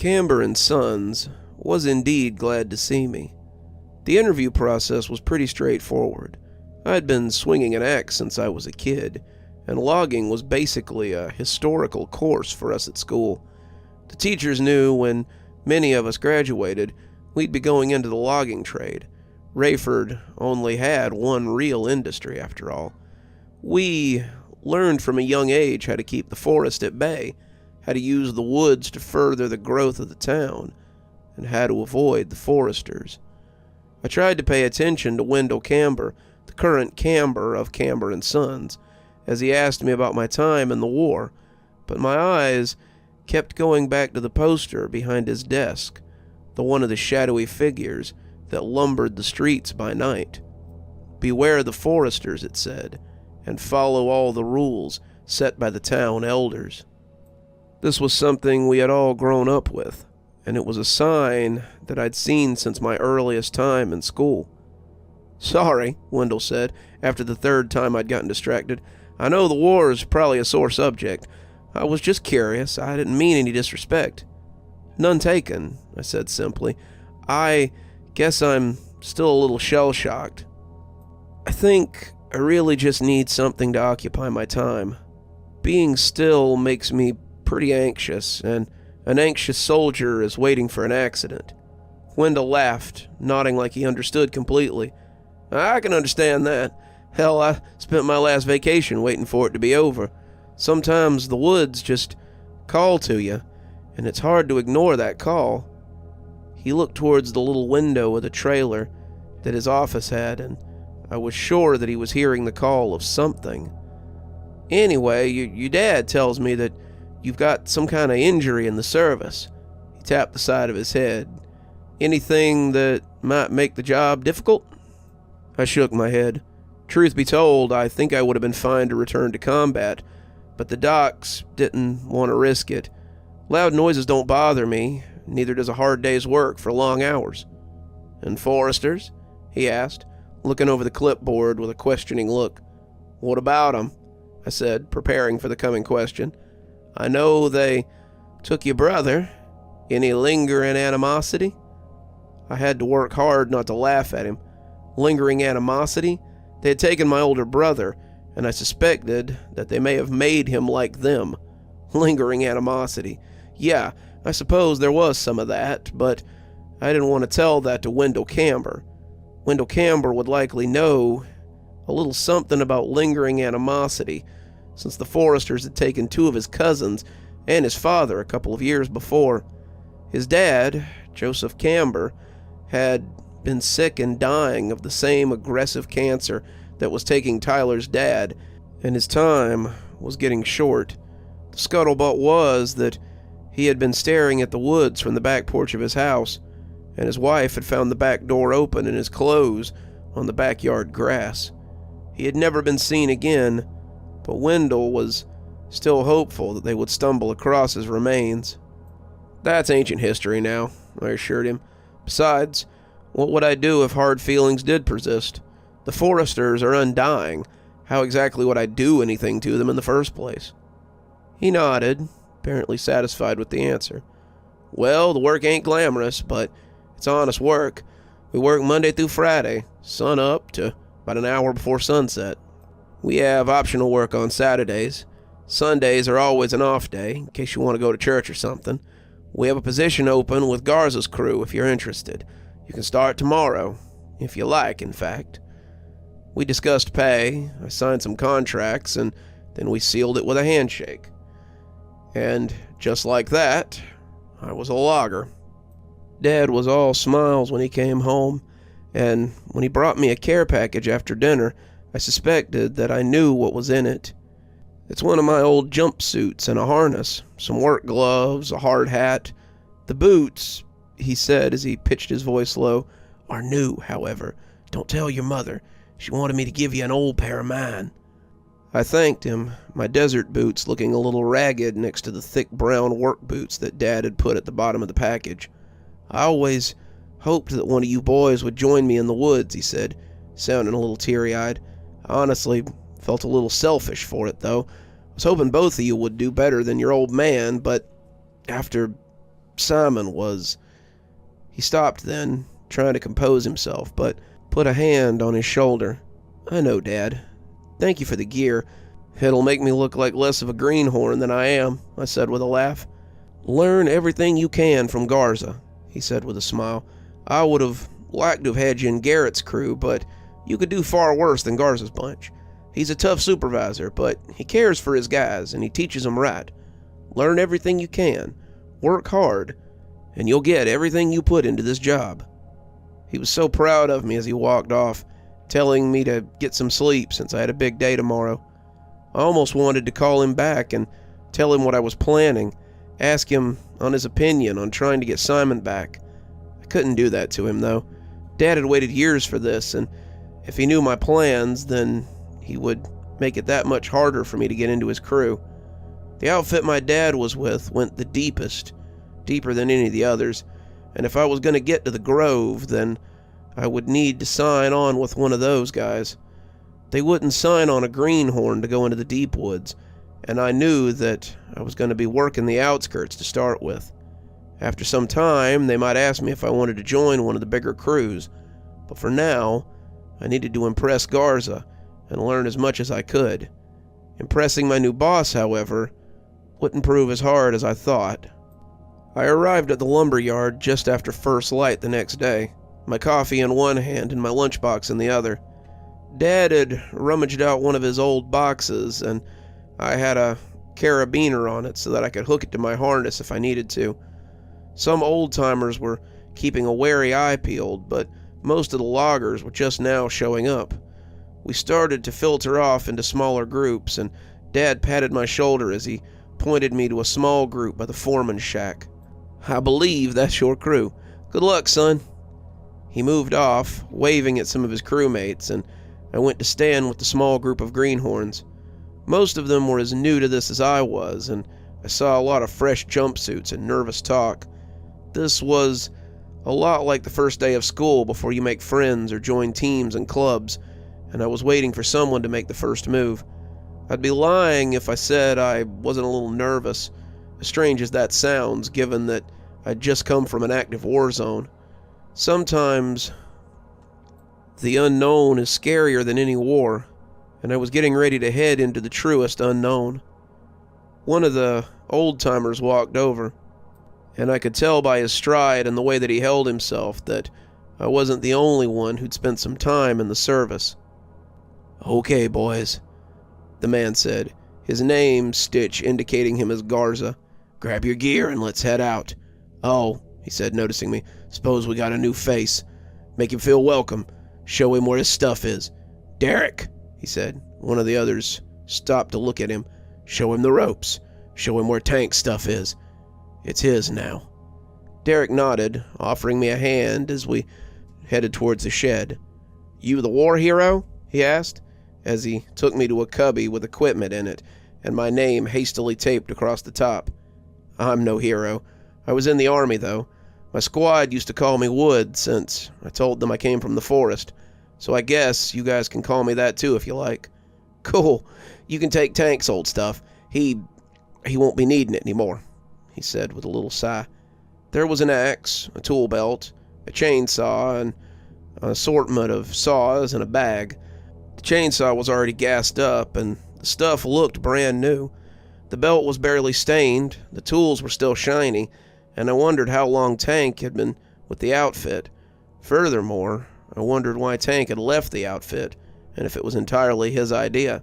Camber and Sons was indeed glad to see me. The interview process was pretty straightforward. I had been swinging an axe since I was a kid, and logging was basically a historical course for us at school. The teachers knew when many of us graduated, we'd be going into the logging trade. Rayffered only had one real industry, after all. We learned from a young age how to keep the forest at bay, how to use the woods to further the growth of the town, and how to avoid the foresters. I tried to pay attention to Wendell Camber, the current Camber of Camber and Sons, as he asked me about my time in the war, but my eyes kept going back to the poster behind his desk, the one of the shadowy figures that lumbered the streets by night. Beware the foresters, it said, and follow all the rules set by the town elders. This was something we had all grown up with, and it was a sign that I'd seen since my earliest time in school. "Sorry," Wendell said, after the third time I'd gotten distracted. "I know the war is probably a sore subject. I was just curious. I didn't mean any disrespect." "None taken," I said simply. "I guess I'm still a little shell-shocked. I think I really just need something to occupy my time. Being still makes me pretty anxious, and an anxious soldier is waiting for an accident." Wendell laughed, nodding like he understood completely. "I can understand that. Hell, I spent my last vacation waiting for it to be over. Sometimes the woods just call to you, and it's hard to ignore that call." He looked towards the little window of the trailer that his office had, and I was sure that he was hearing the call of something. "Anyway, your dad tells me that you've got some kind of injury in the service." He tapped the side of his head. "Anything that might make the job difficult?" I shook my head. Truth be told, I think I would have been fine to return to combat, but the docs didn't want to risk it. Loud noises don't bother me, neither does a hard day's work for long hours. "And foresters?" he asked, looking over the clipboard with a questioning look. "What about 'em?" I said, preparing for the coming question. "I know they took your brother. Any lingering animosity?" I had to work hard not to laugh at him. Lingering animosity? They had taken my older brother, and I suspected that they may have made him like them. Lingering animosity. Yeah, I suppose there was some of that, but I didn't want to tell that to Wendell Camber. Wendell Camber would likely know a little something about lingering animosity, since the foresters had taken two of his cousins and his father a couple of years before. His dad, Joseph Camber, had been sick and dying of the same aggressive cancer that was taking Tyler's dad, and his time was getting short. The scuttlebutt was that he had been staring at the woods from the back porch of his house, and his wife had found the back door open in his clothes on the backyard grass. He had never been seen again, but Wendell was still hopeful that they would stumble across his remains. "That's ancient history now," I assured him. "Besides, what would I do if hard feelings did persist? The foresters are undying. How exactly would I do anything to them in the first place?" He nodded, apparently satisfied with the answer. "Well, the work ain't glamorous, but it's honest work. We work Monday through Friday, sun up to about an hour before sunset. We have optional work on Saturdays. Sundays are always an off day, in case you want to go to church or something. We have a position open with Garza's crew if you're interested. You can start tomorrow, if you like, in fact." We discussed pay, I signed some contracts, and then we sealed it with a handshake. And just like that, I was a logger. Dad was all smiles when he came home, and when he brought me a care package after dinner, I suspected that I knew what was in it. It's one of my old jumpsuits and a harness, some work gloves, a hard hat. The boots, he said as he pitched his voice low, are new, however. Don't tell your mother. She wanted me to give you an old pair of mine. I thanked him, my desert boots looking a little ragged next to the thick brown work boots that Dad had put at the bottom of the package. "I always hoped that one of you boys would join me in the woods," he said, sounding a little teary-eyed. "I honestly felt a little selfish for it, though. I was hoping both of you would do better than your old man, but after Simon was... He stopped then, trying to compose himself, but put a hand on his shoulder. I know, Dad. Thank you for the gear. It'll make me look like less of a greenhorn than I am, I said with a laugh. Learn everything you can from Garza, he said with a smile. I would have liked to have had you in Garrett's crew, but you could do far worse than Garza's bunch. He's a tough supervisor, but he cares for his guys, and he teaches them right. Learn everything you can. Work hard, and you'll get everything you put into this job. He was so proud of me as he walked off, telling me to get some sleep since I had a big day tomorrow. I almost wanted to call him back and tell him what I was planning, ask him on his opinion on trying to get Simon back. I couldn't do that to him, though. Dad had waited years for this, and if he knew my plans, then he would make it that much harder for me to get into his crew. The outfit my dad was with went the deepest, deeper than any of the others, and if I was going to get to the Grove, then I would need to sign on with one of those guys. They wouldn't sign on a greenhorn to go into the deep woods, and I knew that I was going to be working the outskirts to start with. After some time, they might ask me if I wanted to join one of the bigger crews, but for now, I needed to impress Garza and learn as much as I could. Impressing my new boss, however, wouldn't prove as hard as I thought. I arrived at the lumber yard just after first light the next day, my coffee in one hand and my lunchbox in the other. Dad had rummaged out one of his old boxes, and I had a carabiner on it so that I could hook it to my harness if I needed to. Some old-timers were keeping a wary eye peeled, but most of the loggers were just now showing up. We started to filter off into smaller groups, and Dad patted my shoulder as he pointed me to a small group by the foreman's shack. I believe that's your crew. Good luck, son. He moved off, waving at some of his crewmates, and I went to stand with the small group of greenhorns. Most of them were as new to this as I was, and I saw a lot of fresh jumpsuits and nervous talk. This was a lot like the first day of school before you make friends or join teams and clubs, and I was waiting for someone to make the first move. I'd be lying if I said I wasn't a little nervous, as strange as that sounds, given that I'd just come from an active war zone. Sometimes the unknown is scarier than any war, and I was getting ready to head into the truest unknown. One of the old-timers walked over, and I could tell by his stride and the way that he held himself that I wasn't the only one who'd spent some time in the service. "Okay, boys," the man said, his name, Stitch, indicating him as Garza. "Grab your gear and let's head out. Oh," he said, noticing me, "suppose we got a new face. Make him feel welcome. Show him where his stuff is. Derek," he said. One of the others stopped to look at him. "Show him the ropes. Show him where Tank's stuff is. It's his now." Derek nodded, offering me a hand as we headed towards the shed. "You the war hero?" he asked, as he took me to a cubby with equipment in it, and my name hastily taped across the top. "I'm no hero. I was in the army, though. My squad used to call me Wood since I told them I came from the forest, so I guess you guys can call me that too if you like." "Cool. You can take Tank's old stuff. He won't be needing it anymore," he said with a little sigh. There was an axe, a tool belt, a chainsaw, and an assortment of saws in a bag. The chainsaw was already gassed up, and the stuff looked brand new. The belt was barely stained, the tools were still shiny, and I wondered how long Tank had been with the outfit. Furthermore, I wondered why Tank had left the outfit, and if it was entirely his idea.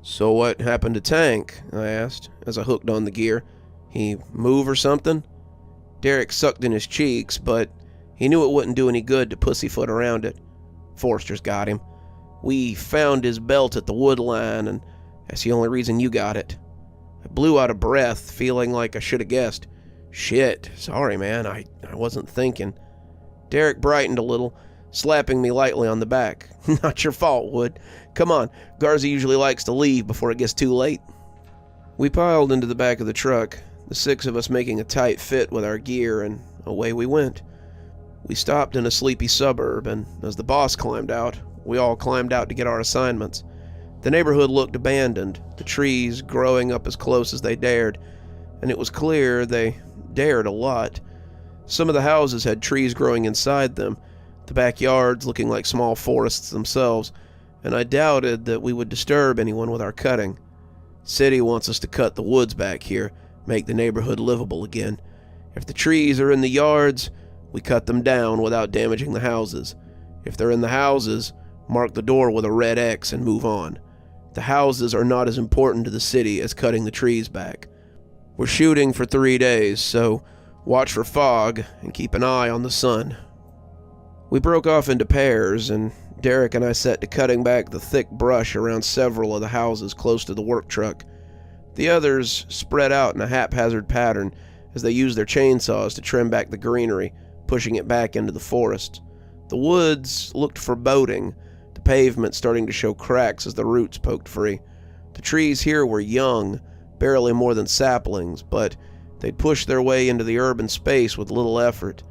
"So what happened to Tank?" I asked, as I hooked on the gear. "He move or something?" Derek sucked in his cheeks, but he knew it wouldn't do any good to pussyfoot around it. "Forrester's got him. We found his belt at the wood line, and that's the only reason you got it." I blew out of breath, feeling like I should have guessed. "Shit, sorry, man, I wasn't thinking." Derek brightened a little, slapping me lightly on the back. "Not your fault, Wood. Come on, Garza usually likes to leave before it gets too late." We piled into the back of the truck, the six of us making a tight fit with our gear, and away we went. We stopped in a sleepy suburb, and as the boss climbed out, we all climbed out to get our assignments. The neighborhood looked abandoned, the trees growing up as close as they dared, and it was clear they dared a lot. Some of the houses had trees growing inside them, the backyards looking like small forests themselves, and I doubted that we would disturb anyone with our cutting. City wants us to cut the woods back here, make the neighborhood livable again. If the trees are in the yards, we cut them down without damaging the houses. If they're in the houses, mark the door with a red X and move on. The houses are not as important to the city as cutting the trees back. We're shooting for 3 days, so watch for fog and keep an eye on the sun. We broke off into pairs, and Derek and I set to cutting back the thick brush around several of the houses close to the work truck. The others spread out in a haphazard pattern as they used their chainsaws to trim back the greenery, pushing it back into the forest. The woods looked foreboding, the pavement starting to show cracks as the roots poked free. The trees here were young, barely more than saplings, but they'd pushed their way into the urban space with little effort.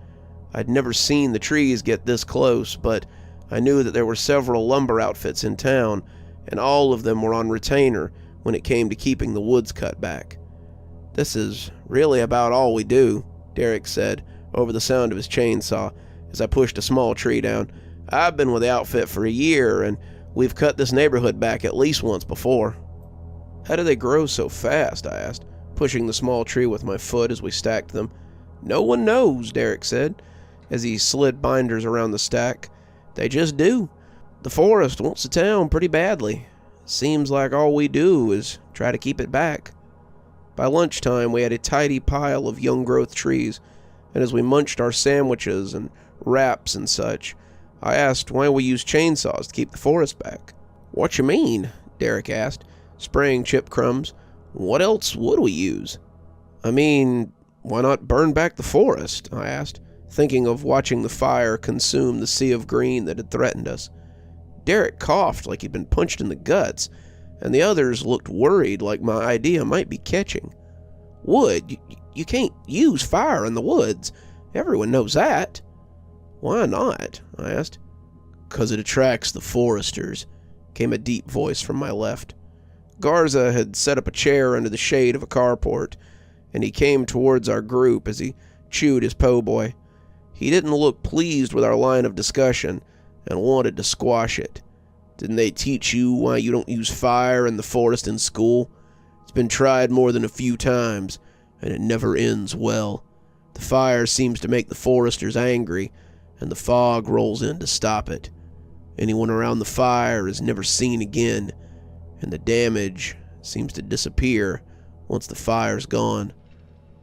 I'd never seen the trees get this close, but I knew that there were several lumber outfits in town, and all of them were on retainer when it came to keeping the woods cut back. "This is really about all we do," Derek said over the sound of his chainsaw as I pushed a small tree down. "I've been with the outfit for a year, and we've cut this neighborhood back at least once before." "How do they grow so fast?" I asked, pushing the small tree with my foot as we stacked them. "No one knows," Derek said, as he slid binders around the stack. "They just do. The forest wants the town pretty badly. Seems like all we do is try to keep it back." By lunchtime, we had a tidy pile of young-growth trees, and as we munched our sandwiches and wraps and such, I asked why we use chainsaws to keep the forest back. "What you mean?" Derek asked, spraying chip crumbs. "What else would we use?" "I mean, why not burn back the forest?" I asked, thinking of watching the fire consume the sea of green that had threatened us. Derek coughed like he'd been punched in the guts, and the others looked worried like my idea might be catching. "Wood? You can't use fire in the woods. Everyone knows that." "Why not?" I asked. "'Cause it attracts the foresters," came a deep voice from my left. Garza had set up a chair under the shade of a carport, and he came towards our group as he chewed his po' boy. He didn't look pleased with our line of discussion and wanted to squash it. "Didn't they teach you why you don't use fire in the forest in school? It's been tried more than a few times, and it never ends well. The fire seems to make the foresters angry, and the fog rolls in to stop it. Anyone around the fire is never seen again, and the damage seems to disappear once the fire's gone.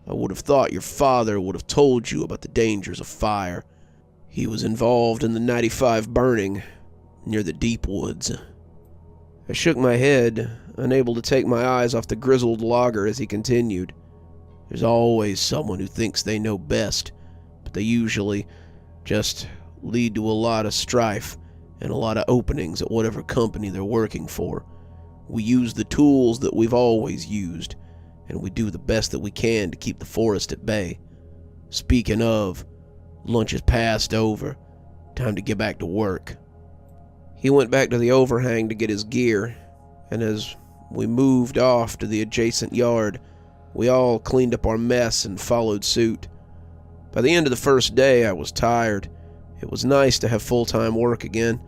I would have thought your father would have told you about the dangers of fire. He was involved in the 95 burning near the deep woods." I shook my head, unable to take my eyes off the grizzled logger as he continued. "There's always someone who thinks they know best, but they usually just lead to a lot of strife and a lot of openings at whatever company they're working for. We use the tools that we've always used, and we do the best that we can to keep the forest at bay. Speaking of, lunch is past over. Time to get back to work." He went back to the overhang to get his gear, and as we moved off to the adjacent yard, we all cleaned up our mess and followed suit. By the end of the first day, I was tired. It was nice to have full-time work again.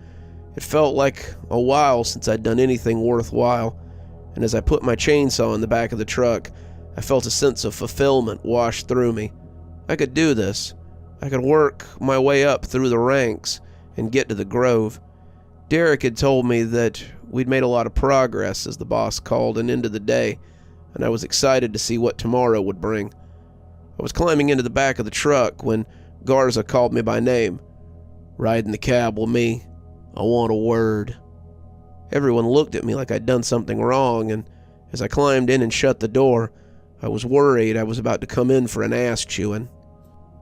It felt like a while since I'd done anything worthwhile, and as I put my chainsaw in the back of the truck, I felt a sense of fulfillment wash through me. I could do this. I could work my way up through the ranks and get to the grove. Derek had told me that we'd made a lot of progress as the boss called an end of the day, and I was excited to see what tomorrow would bring. I was climbing into the back of the truck when Garza called me by name. "Ride in the cab with me. I want a word." Everyone looked at me like I'd done something wrong, and as I climbed in and shut the door, I was worried I was about to come in for an ass chewing.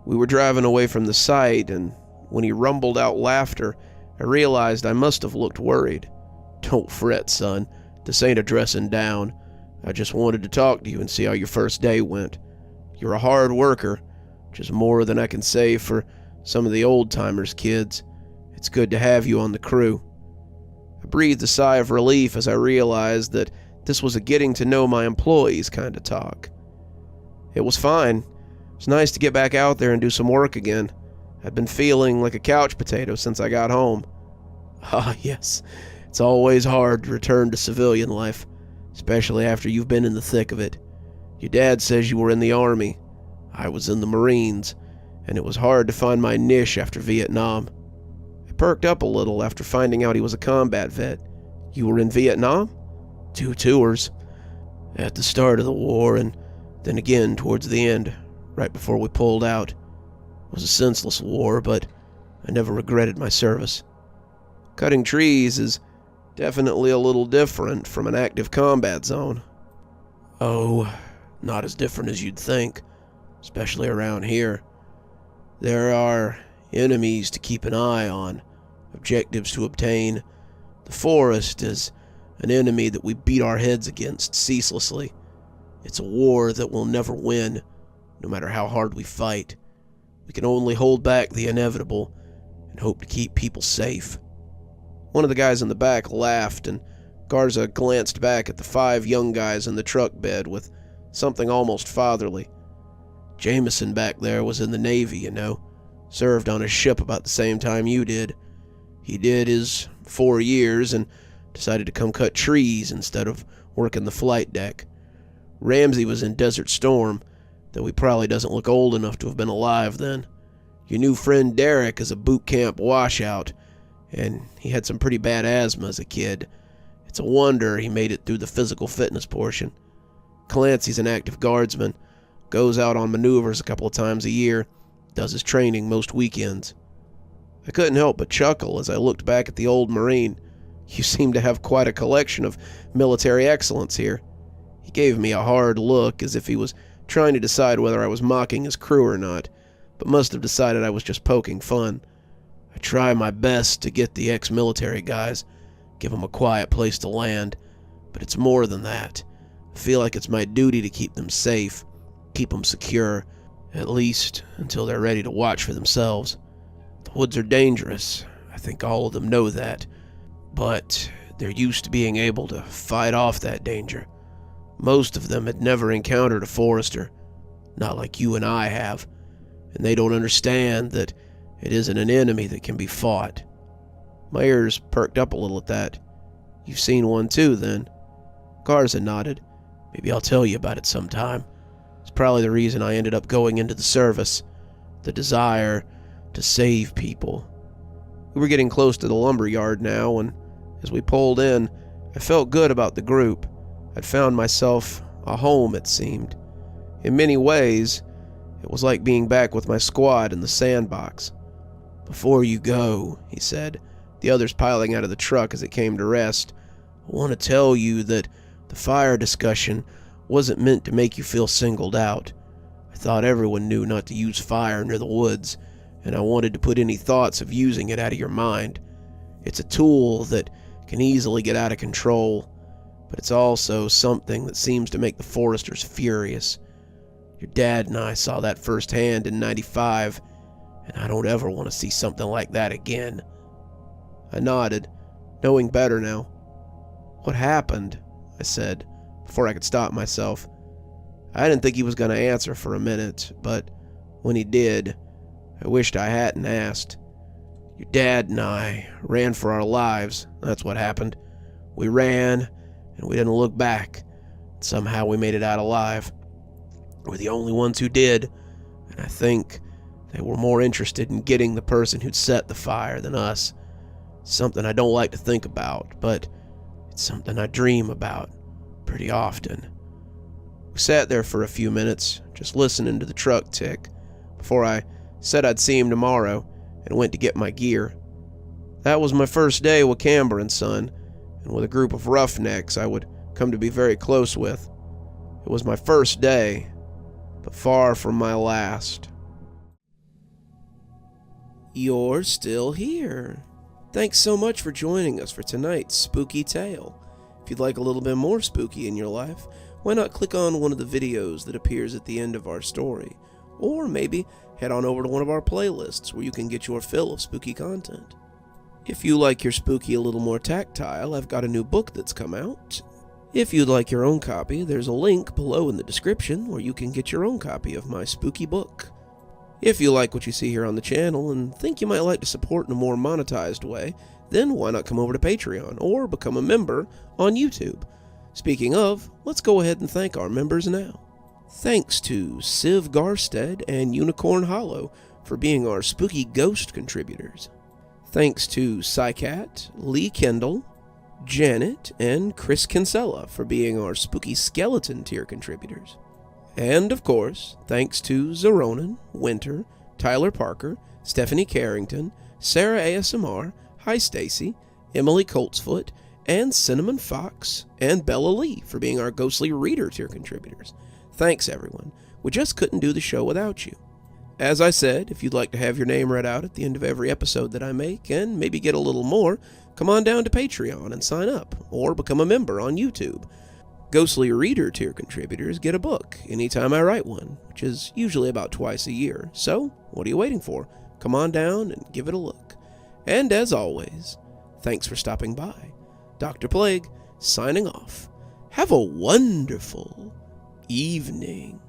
We were driving away from the site, and when he rumbled out laughter, I realized I must have looked worried. "Don't fret, son. This ain't a dressing down. I just wanted to talk to you and see how your first day went. You're a hard worker, which is more than I can say for some of the old-timers kids. It's good to have you on the crew." I breathed a sigh of relief as I realized that this was a getting-to-know-my-employees kind of talk. It was fine. It was nice to get back out there and do some work again. I'd been feeling like a couch potato since I got home. Ah, yes. It's always hard to return to civilian life, especially after you've been in the thick of it. Your dad says you were in the Army. I was in the Marines, and it was hard to find my niche after Vietnam. I perked up a little after finding out he was a combat vet. You were in Vietnam? 2 tours. At the start of the war, and then again towards the end, right before we pulled out. It was a senseless war, but I never regretted my service. Cutting trees is definitely a little different from an active combat zone. Oh, not as different as you'd think, especially around here. There are enemies to keep an eye on, objectives to obtain. The forest is an enemy that we beat our heads against ceaselessly. It's a war that we'll never win, no matter how hard we fight. We can only hold back the inevitable and hope to keep people safe. One of the guys in the back laughed, and Garza glanced back at the 5 young guys in the truck bed with something almost fatherly. Jameson back there was in the Navy, you know. Served on a ship about the same time you did. He did his 4 years and decided to come cut trees instead of working the flight deck. Ramsey was in Desert Storm, though he probably doesn't look old enough to have been alive then. Your new friend Derek is a boot camp washout, and he had some pretty bad asthma as a kid. It's a wonder he made it through the physical fitness portion. Clancy's an active guardsman, goes out on maneuvers a couple of times a year, does his training most weekends. I couldn't help but chuckle as I looked back at the old Marine. You seem to have quite a collection of military excellence here. He gave me a hard look as if he was trying to decide whether I was mocking his crew or not, but must have decided I was just poking fun. I try my best to get the ex-military guys, give them a quiet place to land, but it's more than that. I feel like it's my duty to keep them safe, keep them secure, at least until they're ready to watch for themselves. The woods are dangerous. I think all of them know that, but they're used to being able to fight off that danger. Most of them had never encountered a forester, not like you and I have, and they don't understand that it isn't an enemy that can be fought. My ears perked up a little at that. You've seen one too, then? Garza nodded. Maybe I'll tell you about it sometime. It's probably the reason I ended up going into the service. The desire to save people. We were getting close to the lumber yard now, and as we pulled in, I felt good about the group. I'd found myself a home, it seemed. In many ways, it was like being back with my squad in the sandbox. Before you go, he said, the others piling out of the truck as it came to rest, I want to tell you that the fire discussion wasn't meant to make you feel singled out. I thought everyone knew not to use fire near the woods, and I wanted to put any thoughts of using it out of your mind. It's a tool that can easily get out of control, but it's also something that seems to make the foresters furious. Your dad and I saw that firsthand in '95, and I don't ever want to see something like that again. I nodded, knowing better now. What happened? I said, before I could stop myself. I didn't think he was going to answer for a minute, but when he did, I wished I hadn't asked. Your dad and I ran for our lives, that's what happened. We ran, and we didn't look back. Somehow we made it out alive. We're the only ones who did, and I think they were more interested in getting the person who'd set the fire than us. Something I don't like to think about, but it's something I dream about pretty often. We sat there for a few minutes, just listening to the truck tick, before I said I'd see him tomorrow and went to get my gear. That was my first day with Camber and Son, and with a group of roughnecks I would come to be very close with. It was my first day, but far from my last. You're still here. Thanks so much for joining us for tonight's spooky tale. If you'd like a little bit more spooky in your life, why not click on one of the videos that appears at the end of our story, or maybe head on over to one of our playlists where you can get your fill of spooky content. If you like your spooky a little more tactile, I've got a new book that's come out. If you'd like your own copy, there's a link below in the description where you can get your own copy of my spooky book. If you like what you see here on the channel and think you might like to support in a more monetized way, then why not come over to Patreon or become a member on YouTube? Speaking of, let's go ahead and thank our members now. Thanks to Civ Garstad and Unicorn Hollow for being our spooky ghost contributors. Thanks to Saikat, Lee Kendall, Janet, and Chris Kinsella for being our spooky skeleton tier contributors. And of course, thanks to Xaronan, Winter, Tyler Parker, Stephanie Carrington, Sarah ASMR, Hi Stacy, Emily Coltsfoot, and Cinnamon Fox, and Bella Lee for being our ghostly reader tier contributors. Thanks everyone, we just couldn't do the show without you. As I said, if you'd like to have your name read out at the end of every episode that I make, and maybe get a little more, come on down to Patreon and sign up, or become a member on YouTube. Ghostly Reader tier contributors get a book anytime I write one, which is usually about twice a year. So, what are you waiting for? Come on down and give it a look. And as always, thanks for stopping by. Dr. Plague, signing off. Have a wonderful evening.